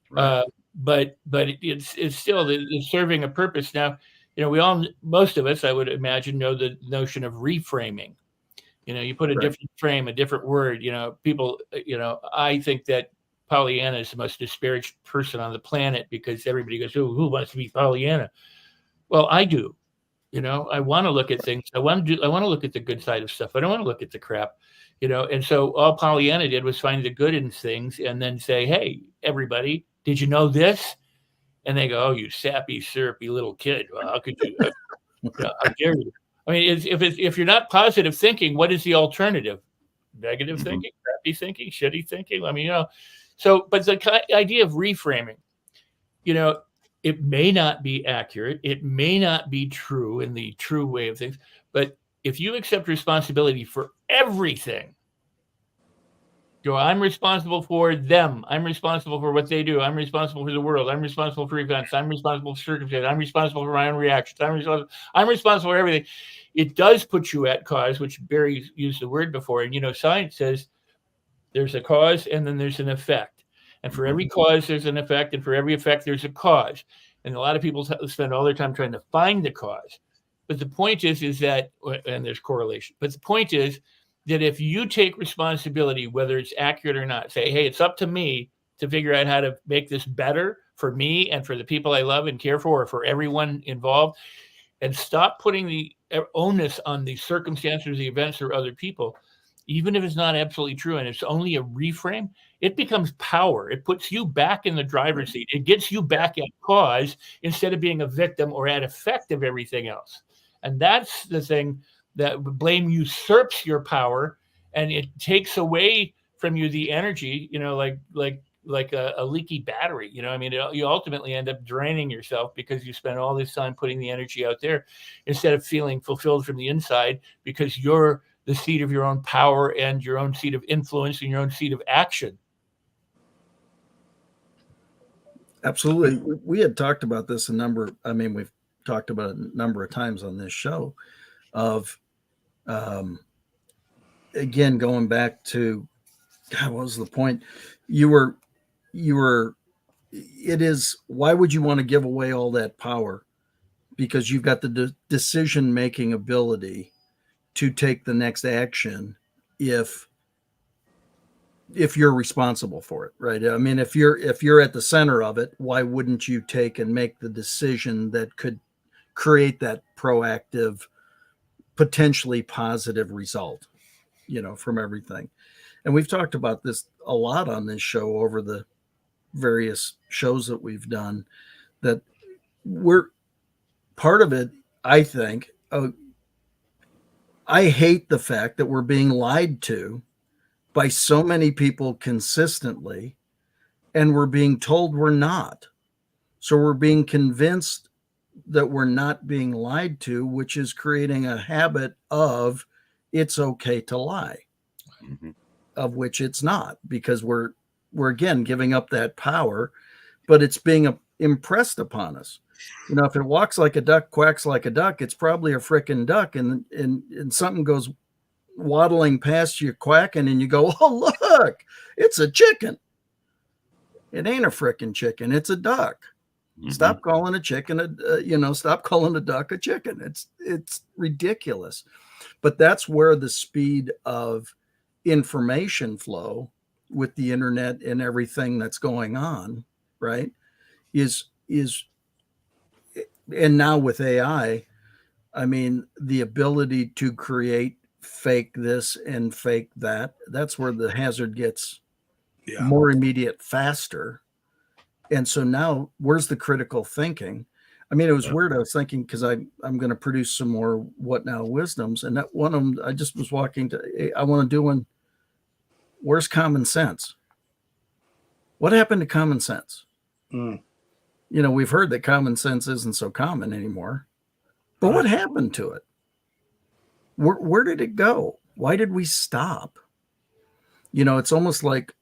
Right. But it's still it's serving a purpose. Now, most of us, I would imagine, know the notion of reframing. You put a different frame, a different word. People. I think that Pollyanna is the most disparaged person on the planet, because everybody goes, "Oh, who wants to be Pollyanna?" Well, I do. I want to look at things. I want to look at the good side of stuff. I don't want to look at the crap. And so all Pollyanna did was find the good in things and then say, "Hey, everybody, did you know this?" And they go, "Oh, you sappy, syrupy little kid. Well, how could you? How dare you?" I mean, if you're not positive thinking, what is the alternative? Negative thinking, crappy thinking, shitty thinking. I mean, So, but the idea of reframing, it may not be accurate. It may not be true in the true way of things. But if you accept responsibility for everything, I'm responsible for them. I'm responsible for what they do. I'm responsible for the world. I'm responsible for events. I'm responsible for circumstances. I'm responsible for my own reactions. I'm responsible for everything. It does put you at cause, which Barry used the word before. And, science says there's a cause and then there's an effect. And for every cause, there's an effect. And for every effect, there's a cause. And a lot of people spend all their time trying to find the cause. But the point is that, and there's correlation, but the point is that if you take responsibility, whether it's accurate or not, say, hey, it's up to me to figure out how to make this better for me and for the people I love and care for, or for everyone involved. and stop putting the onus on the circumstances, the events, or other people, even if it's not absolutely true and it's only a reframe, it becomes power. It puts you back in the driver's seat. It gets you back at cause instead of being a victim or at effect of everything else. And that's the thing, that blame usurps your power, and it takes away from you the energy, like a leaky battery. I mean, you ultimately end up draining yourself because you spend all this time putting the energy out there instead of feeling fulfilled from the inside, because you're the seat of your own power and your own seat of influence and your own seat of action. Absolutely. We had talked about this we've talked about it a number of times on this show of, again, going back to, God, what was the point? It is, why would you want to give away all that power? Because you've got the decision-making ability to take the next action if you're responsible for it, right? I mean, if you're at the center of it, why wouldn't you take and make the decision that could create that proactive, potentially positive result, from everything? And we've talked about this a lot on this show over the various shows that we've done, that we're part of it. I think, I hate the fact that we're being lied to by so many people consistently, and we're being told we're not. So we're being convinced that we're not being lied to, which is creating a habit of it's okay to lie, of which it's not, because we're again giving up that power, but it's being impressed upon us. If it walks like a duck, quacks like a duck, it's probably a frickin' duck, and something goes waddling past you quacking, and you go, oh, look, it's a chicken. It ain't a frickin' chicken, it's a duck. Stop calling a chicken stop calling a duck a chicken. It's ridiculous. But that's where the speed of information flow with the internet and everything that's going on, right, is and now with AI, I mean, the ability to create fake this and fake that, that's where the hazard gets more immediate, faster. And so now, where's the critical thinking? I mean, it was weird. I was thinking, because I'm going to produce some more What Now Wisdoms, and that one of them, I just was walking to, I want to do one. Where's common sense? What happened to common sense? We've heard that common sense isn't so common anymore, but what happened to it? Where did it go? Why did we stop? It's almost like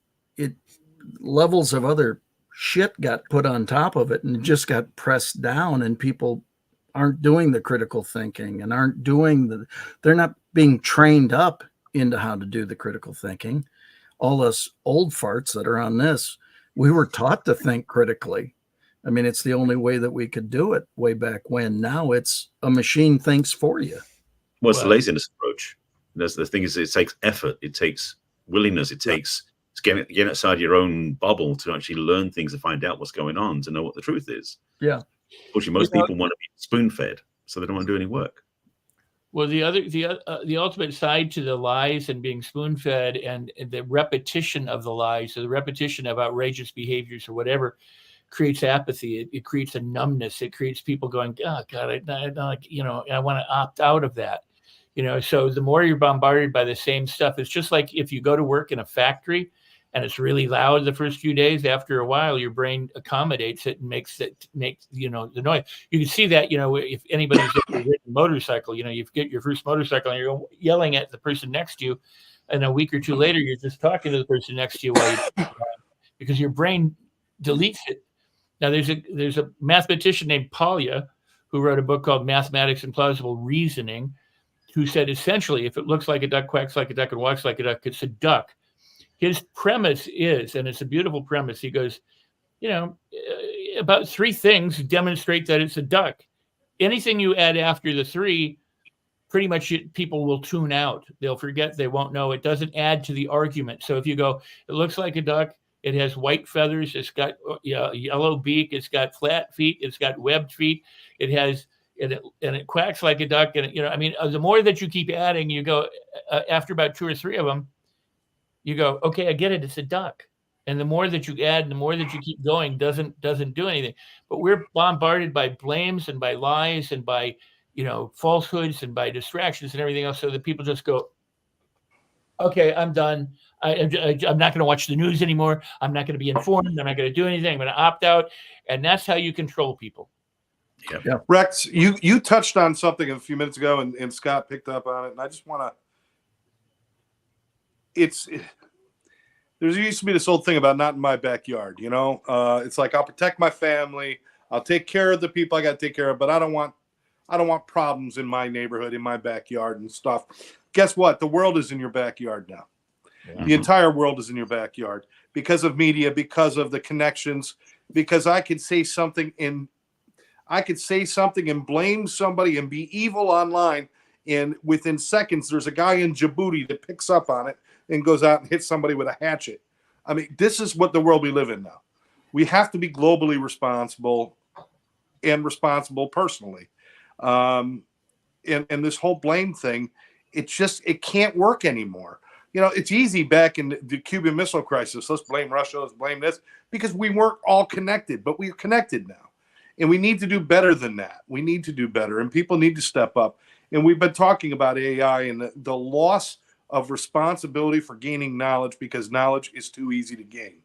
levels of other shit got put on top of it and just got pressed down, and people aren't doing the critical thinking and they're not being trained up into how to do the critical thinking. All us old farts that are on this, we were taught to think critically. I mean, it's the only way that we could do it way back when. Now it's a machine thinks for you. Well, it's the laziness approach. The thing is, it takes effort, it takes willingness, it takes getting outside your own bubble to actually learn things and find out what's going on, to know what the truth is. Yeah. Unfortunately, most people want to be spoon-fed, so they don't want to do any work. Well, the ultimate side to the lies and being spoon-fed and the repetition of the lies, or the repetition of outrageous behaviors or whatever, creates apathy. It creates a numbness. It creates people going, oh God, I want to opt out of that. So the more you're bombarded by the same stuff, it's just like if you go to work in a factory and it's really loud the first few days, after a while, your brain accommodates it and makes the noise. You can see that, if anybody's ever ridden a motorcycle, you get your first motorcycle and you're yelling at the person next to you. And a week or two later, you're just talking to the person next to you because your brain deletes it. Now, there's a mathematician named Polya who wrote a book called Mathematics and Plausible Reasoning, who said essentially, if it looks like a duck, quacks like a duck, and walks like a duck, it's a duck. His premise is, and it's a beautiful premise, he goes, about three things demonstrate that it's a duck. Anything you add after the three, pretty much people will tune out. They'll forget, they won't know. It doesn't add to the argument. So if you go, it looks like a duck, it has white feathers, it's got yellow beak, it's got flat feet, it's got webbed feet, it has and it quacks like a duck. And, I mean, the more that you keep adding, you go, after about 2 or 3 of them, you go, okay, I get it. It's a duck. And the more that you add, the more that you keep going, doesn't do anything. But we're bombarded by blames and by lies and by, falsehoods and by distractions and everything else. So that people just go, okay, I'm done. I'm not going to watch the news anymore. I'm not going to be informed. I'm not going to do anything. I'm going to opt out. And that's how you control people. Yeah. Rex, you touched on something a few minutes ago, and Scott picked up on it. And I just want to, there used to be this old thing about not in my backyard, it's like, I'll protect my family. I'll take care of the people I got to take care of, but I don't want problems in my neighborhood, in my backyard and stuff. Guess what? The world is in your backyard now. Yeah. The entire world is in your backyard because of media, because of the connections, because I could say something and blame somebody and be evil online. And within seconds, there's a guy in Djibouti that picks up on it and goes out and hits somebody with a hatchet. I mean, this is what the world we live in now. We have to be globally responsible and responsible personally. And this whole blame thing, it can't work anymore. It's easy back in the Cuban Missile Crisis. Let's blame Russia. Let's blame this, because we weren't all connected, but we're connected now. And we need to do better than that. We need to do better, and people need to step up. And we've been talking about AI and the loss of responsibility for gaining knowledge, because knowledge is too easy to gain.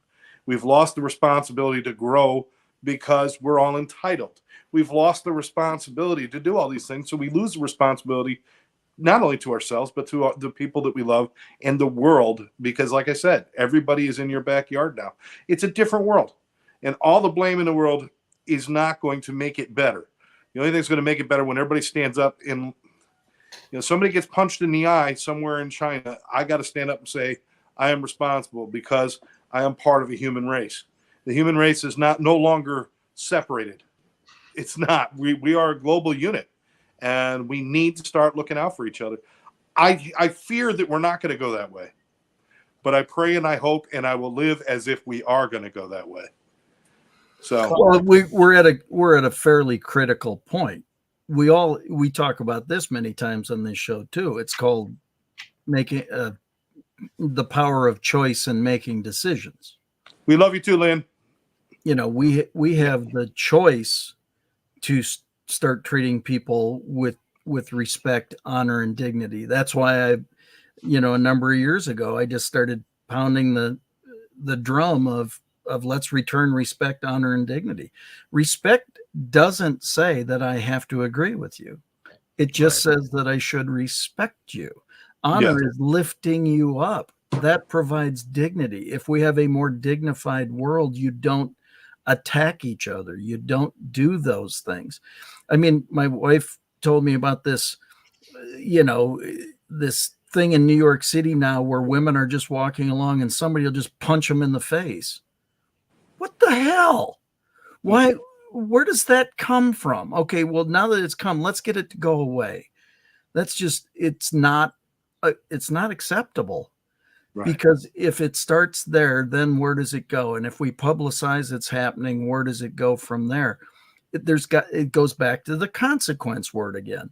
We've lost the responsibility to grow because we're all entitled. We've lost the responsibility to do all these things. So we lose the responsibility not only to ourselves, but to the people that we love and the world. Because like I said, everybody is in your backyard now. It's a different world. And all the blame in the world is not going to make it better. The only thing that's going to make it better when everybody stands up and somebody gets punched in the eye somewhere in China, I got to stand up and say, I am responsible because I am part of a human race. The human race is no longer separated. It's not. We are a global unit, and we need to start looking out for each other. I fear that we're not going to go that way, but I pray and I hope and I will live as if we are going to go that way. So well, we're at a fairly critical point. We talk about this many times on this show too. It's called making the power of choice and making decisions. We love you too, Lynn. We have the choice to start treating people with respect, honor, and dignity. That's why a number of years ago, I just started pounding the drum of let's return respect, honor, and dignity. Respect doesn't say that I have to agree with you. It just says that I should respect you. Honor is lifting you up. That provides dignity. If we have a more dignified world, you don't attack each other. You don't do those things. I mean, my wife told me about this, this thing in New York City now where women are just walking along and somebody will just punch them in the face. What the hell? Why? Where does that come from? Okay, well, now that it's come, let's get it to go away. That's just, it's not acceptable. Right. Because if it starts there, then where does it go? And if we publicize it's happening, where does it go from there? It goes back to the consequence word again.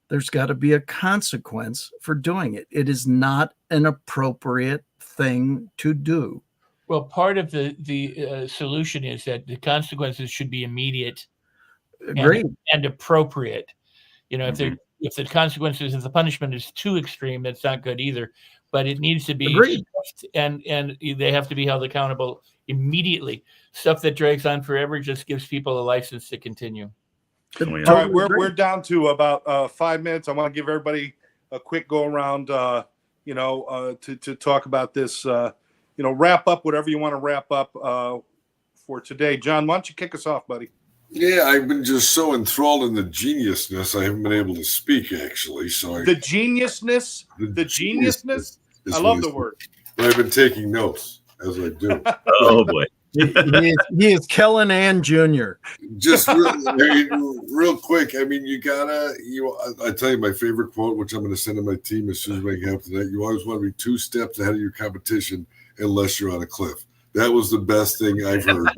There's got to be a consequence for doing it. It is not an appropriate thing to do. Well, part of the solution is that the consequences should be immediate and appropriate. If the consequences, if the punishment is too extreme, that's not good either. But it needs to be and they have to be held accountable immediately. Stuff that drags on forever just gives people a license to continue. All right, we're down to about 5 minutes. I want to give everybody a quick go around, to talk about this. Wrap up whatever you want to wrap up for today. John, why don't you kick us off, buddy? Yeah, I've been just so enthralled in the geniusness, I haven't been able to speak, actually. So the geniusness? The geniusness? I love the word. But I've been taking notes as I do. Oh, boy. He is Kellen Ann Jr. Just real quick. I mean, I tell you my favorite quote, which I'm going to send to my team as soon as I get up tonight. You always want to be 2 steps ahead of your competition unless you're on a cliff. That was the best thing I've heard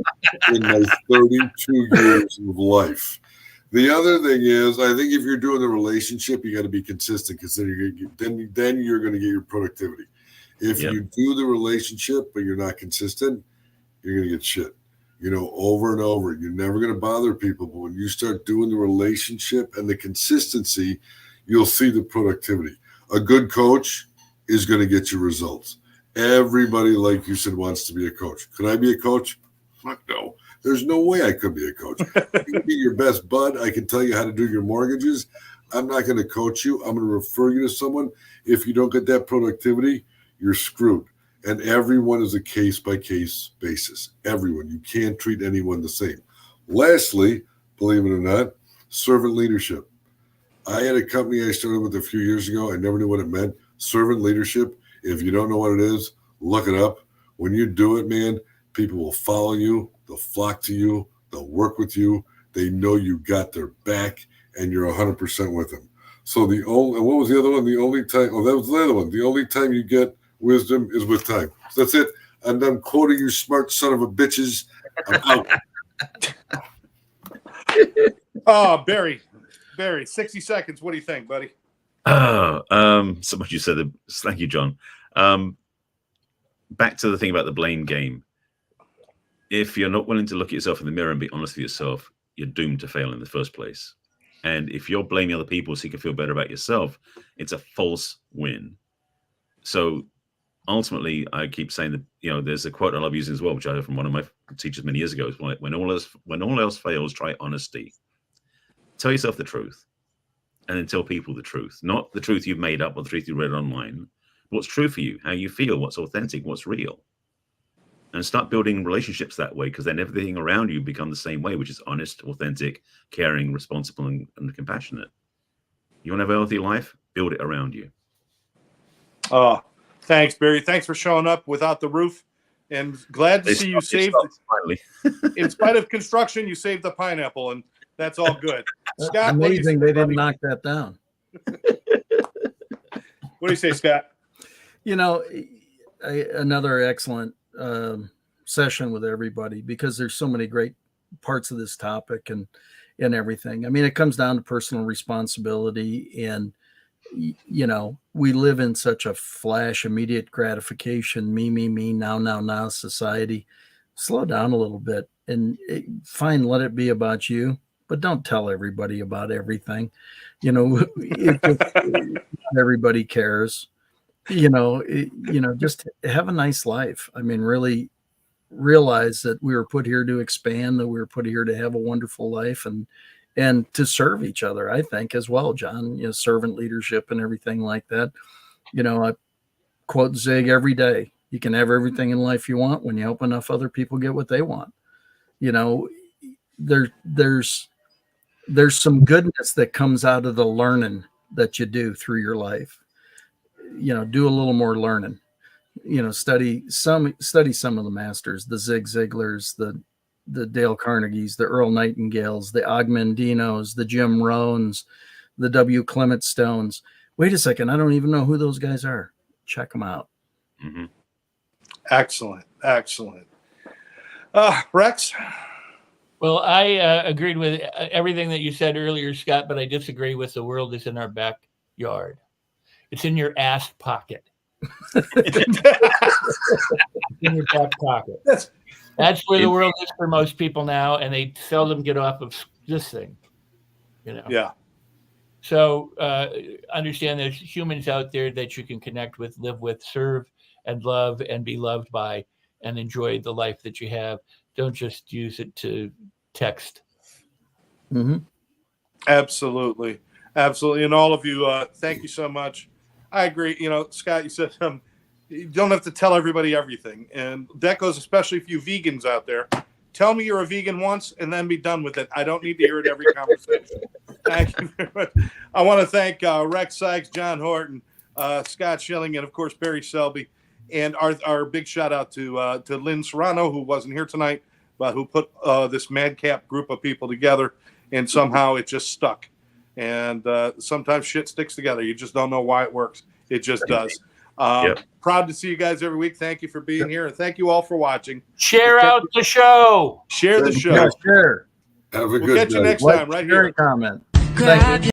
in my 32 years of life. The other thing is, I think if you're doing the relationship, you got to be consistent because then you're going to get your productivity. If Yep. you do the relationship but you're not consistent, you're going to get shit. Over and over. You're never going to bother people, but when you start doing the relationship and the consistency, you'll see the productivity. A good coach is going to get you results. Everybody, like you said, wants to be a coach. Could I be a coach? Fuck no. There's no way I could be a coach. I can be your best bud. I can tell you how to do your mortgages. I'm not going to coach you. I'm going to refer you to someone. If you don't get that productivity, you're screwed. And everyone is a case-by-case basis. Everyone. You can't treat anyone the same. Lastly, believe it or not, servant leadership. I had a company I started with a few years ago. I never knew what it meant. Servant leadership. If you don't know what it is, look it up. When you do it, man, people will follow you. They'll flock to you. They'll work with you. They know you got their back, and you're 100% with them. So what was the other one? The only time, that was the other one. The only time you get wisdom is with time. So that's it. I'm done quoting you, smart son of a bitches. I'm out. Oh, Barry, 60 seconds. What do you think, buddy? So much you said. Thank you, John. Back to the thing about the blame game. If you're not willing to look at yourself in the mirror and be honest with yourself, you're doomed to fail in the first place. And if you're blaming other people so you can feel better about yourself, it's a false win. So ultimately, I keep saying that, there's a quote I love using as well, which I heard from one of my teachers many years ago. It's like, when all else fails, try honesty. Tell yourself the truth, and then tell people the truth. Not the truth you've made up or the truth you read online. What's true for you, how you feel, what's authentic, what's real. And start building relationships that way, because then everything around you become the same way, which is honest, authentic, caring, responsible, and compassionate. You want to have a healthy life? Build it around you. Thanks, Barry. Thanks for showing up without the roof. And glad to see you saved. Finally. In spite of construction, you saved the pineapple, and that's all good. Scott, amazing they didn't knock that down. What do you say, Scott? Another excellent session with everybody, because there's so many great parts of this topic and everything. I mean, it comes down to personal responsibility, and we live in such a flash, immediate gratification, me, now society. Slow down a little bit, and fine, let it be about you, but don't tell everybody about everything. Everybody cares. Just have a nice life. I mean, really realize that we were put here to expand, that we were put here to have a wonderful life and to serve each other, I think, as well, John, servant leadership and everything like that. I quote Zig every day. You can have everything in life you want when you help enough other people get what they want. There's some goodness that comes out of the learning that you do through your life. Do a little more learning, study some of the masters, the Zig Ziglars, the Dale Carnegies, the Earl Nightingales, the Og Mendinos, the Jim Rohns, the W. Clement Stones. Wait a second. I don't even know who those guys are. Check them out. Mm-hmm. Excellent. Rex? Well, I agreed with everything that you said earlier, Scott, but I disagree with the world is in our backyard. It's in your ass pocket. It's in your back pocket. That's where the world is for most people now, and they seldom get off of this thing. Yeah. So understand there's humans out there that you can connect with, live with, serve, and love, and be loved by, and enjoy the life that you have. Don't just use it to text. Mm-hmm. Absolutely. And all of you, thank you so much. I agree. Scott, you said you don't have to tell everybody everything. And that goes especially for you vegans out there. Tell me you're a vegan once and then be done with it. I don't need to hear it every conversation. Thank you very much. I want to thank Rex Sikes, John Horton, Scott Schilling, and, of course, Barry Selby. And our big shout out to Lynn Serrano, who wasn't here tonight, but who put this madcap group of people together, and somehow it just stuck. And sometimes shit sticks together. You just don't know why it works. It just does. Proud to see you guys every week. Thank you for being here, and thank you all for watching. Share out the show. Share the show. Yeah, sure. Have a We'll good catch you night. next time right here. Comment. Grab